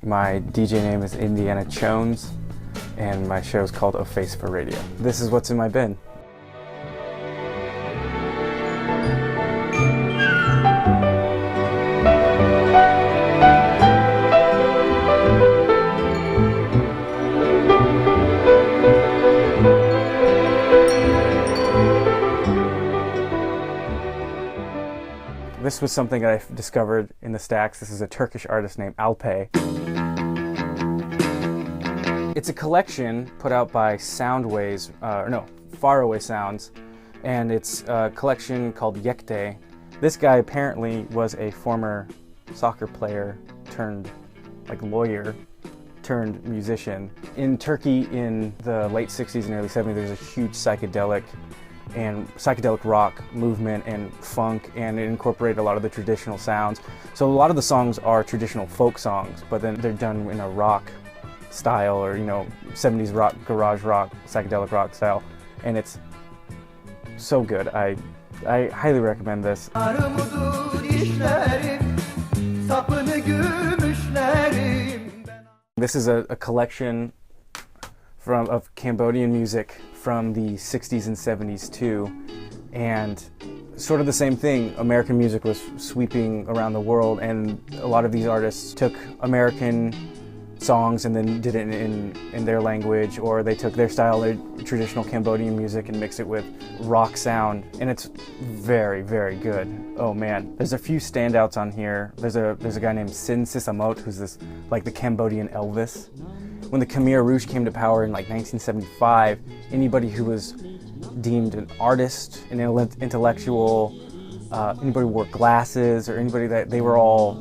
My DJ name is Indiana Chones, and my show is called A Face for Radio. This is what's in my bin. This was something that I discovered in the stacks. This is a Turkish artist named Alpay. It's a collection put out by Faraway Sounds, and it's a collection called Yekte. This guy apparently was a former soccer player turned lawyer turned musician. In Turkey in the late 60s and early 70s, there's a huge psychedelic rock movement and funk, and it incorporated a lot of the traditional sounds. So a lot of the songs are traditional folk songs, but then they're done in a rock style, or 70s rock, garage rock, psychedelic rock style, and it's so good. I highly recommend this. Armudu Dislerim, This is a collection of Cambodian music from the 60s and 70s too, and sort of the same thing. American music was sweeping around the world, and a lot of these artists took American songs and then did it in their language, or they took their style, their traditional Cambodian music, and mixed it with rock sound, and it's very, very good. Oh man, there's a few standouts on here. There's a guy named Sisamouth, who's the Cambodian Elvis. When the Khmer Rouge came to power in 1975, anybody who was deemed an artist, an intellectual, anybody who wore glasses, or anybody they were all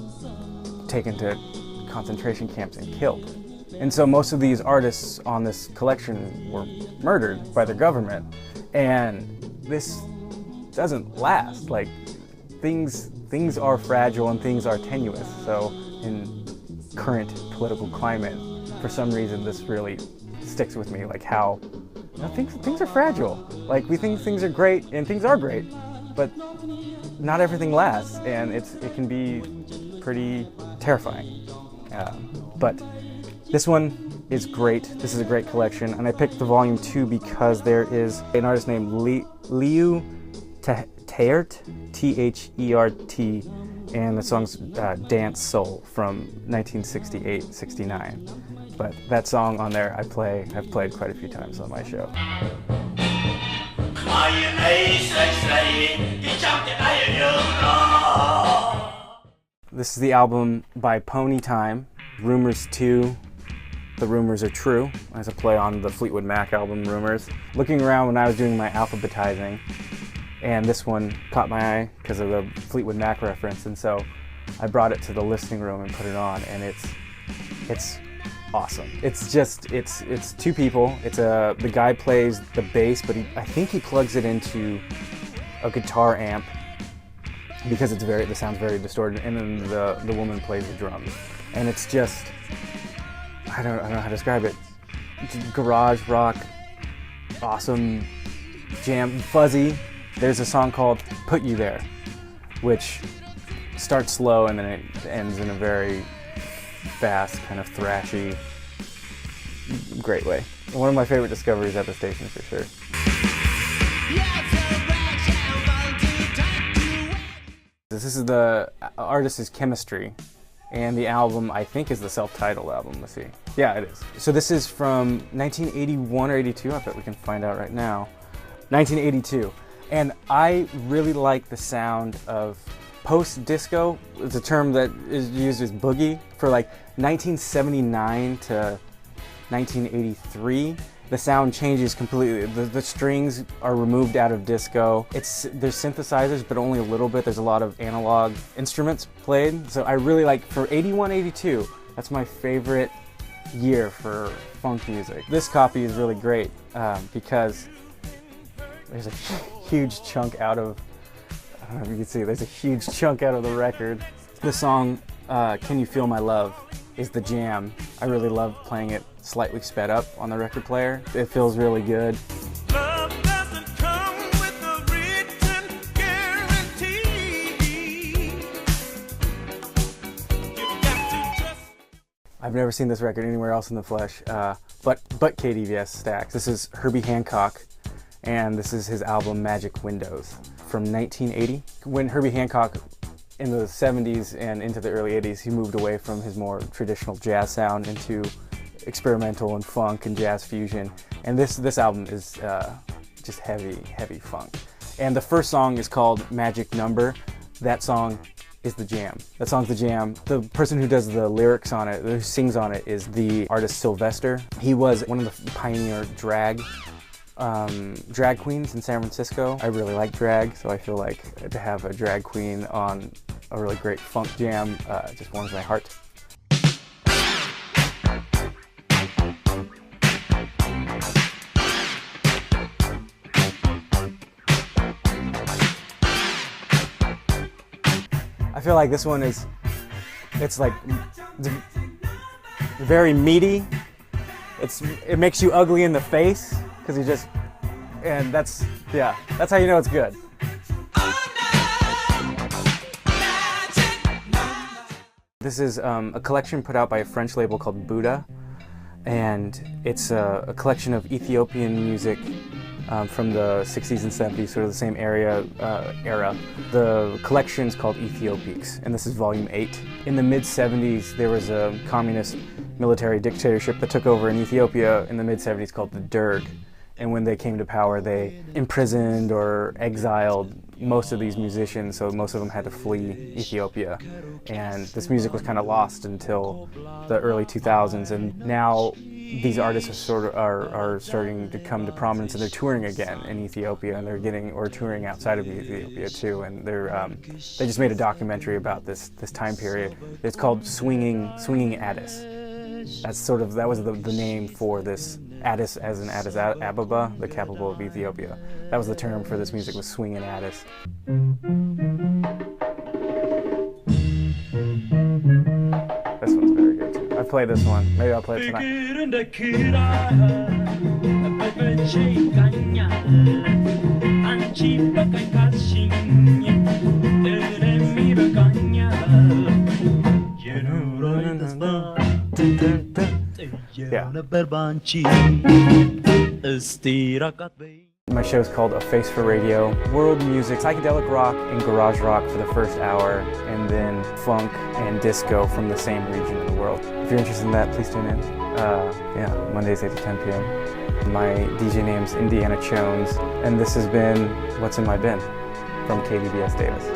taken to concentration camps and killed. And so most of these artists on this collection were murdered by the government. And this doesn't last. Things are fragile and things are tenuous. So in current political climate, for some reason this really sticks with me, how things are fragile. We think things are great, and things are great, but not everything lasts, and it can be pretty terrifying. But this one is great. This is a great collection, and I picked the volume 2 because there is an artist named Leiu Thaert, T-H-E-R-T, and the song's Dance Soul from 1968-69. But that song on there I've played quite a few times on my show. This is the album by Pony Time, Rumours 2, The Rumours Are True, as a play on the Fleetwood Mac album Rumours. Looking around when I was doing my alphabetizing, and this one caught my eye because of the Fleetwood Mac reference, and so I brought it to the listening room and put it on, and it's awesome. It's two people. The guy plays the bass, but I think he plugs it into a guitar amp because the sound's very distorted, and then the woman plays the drums, and it's just, I don't know how to describe it. Garage rock, awesome jam, fuzzy. There's a song called Put You There, which starts slow and then it ends in a very fast, kind of thrashy, great way. One of my favorite discoveries at the station for sure. This is the artist is Khemistry, and the album I think is the self-titled album. Let's see. Yeah, it is. So this is from 1981 or 82. I bet we can find out right now. 1982. And I really like the sound of post-disco. It's a term that is used as boogie for 1979 to 1983. The sound changes completely. The strings are removed out of disco. There's synthesizers, but only a little bit. There's a lot of analog instruments played. So I really like, for 81, 82, that's my favorite year for funk music. This copy is really great because there's a huge chunk out of, I don't know if you can see, there's a huge chunk out of the record. The song, Can You Feel My Love, is the jam. I really love playing it slightly sped up on the record player. It feels really good. Love doesn't come with a written guarantee. I've never seen this record anywhere else in the flesh, but KDVS stacks. This is Herbie Hancock, and this is his album Magic Windows from 1980. When Herbie Hancock, in the 70s and into the early 80s, he moved away from his more traditional jazz sound into experimental and funk and jazz fusion. And this album is just heavy funk. And the first song is called Magic Number. That song is the jam. That song's the jam. The person who does the lyrics on it, who sings on it, is the artist Sylvester. He was one of the pioneer drag queens in San Francisco. I really like drag, so I feel like to have a drag queen on a really great funk jam just warms my heart. I feel like this one it's very meaty. It makes you ugly in the face because that's how you know it's good. This is a collection put out by a French label called Buddha, and it's a collection of Ethiopian music from the 60s and 70s, sort of the same era. The collection's called Ethiopiques, and this is volume 8. In the mid-70s, there was a communist military dictatorship that took over in Ethiopia in the mid-70s called the Derg. And when they came to power, they imprisoned or exiled most of these musicians, so most of them had to flee Ethiopia. And this music was kind of lost until the early 2000s, and now these artists are starting to come to prominence, and they're touring again in Ethiopia, and they're touring outside of Ethiopia too. And they just made a documentary about this time period. It's called Swinging Addis. That was the name for this. Addis, as in Addis Ababa, the capital of Ethiopia. That was the term for this music, was swinging Addis. This one's very good too. I played this one. Maybe I'll play it tonight. Yeah. My show is called A Face for Radio. World music, psychedelic rock and garage rock for the first hour, and then funk and disco from the same region of the world. If you're interested in that, please tune in. Mondays 8 to 10 p.m. My DJ name's Indiana Chones, and this has been What's in My Bin from KDVS Davis.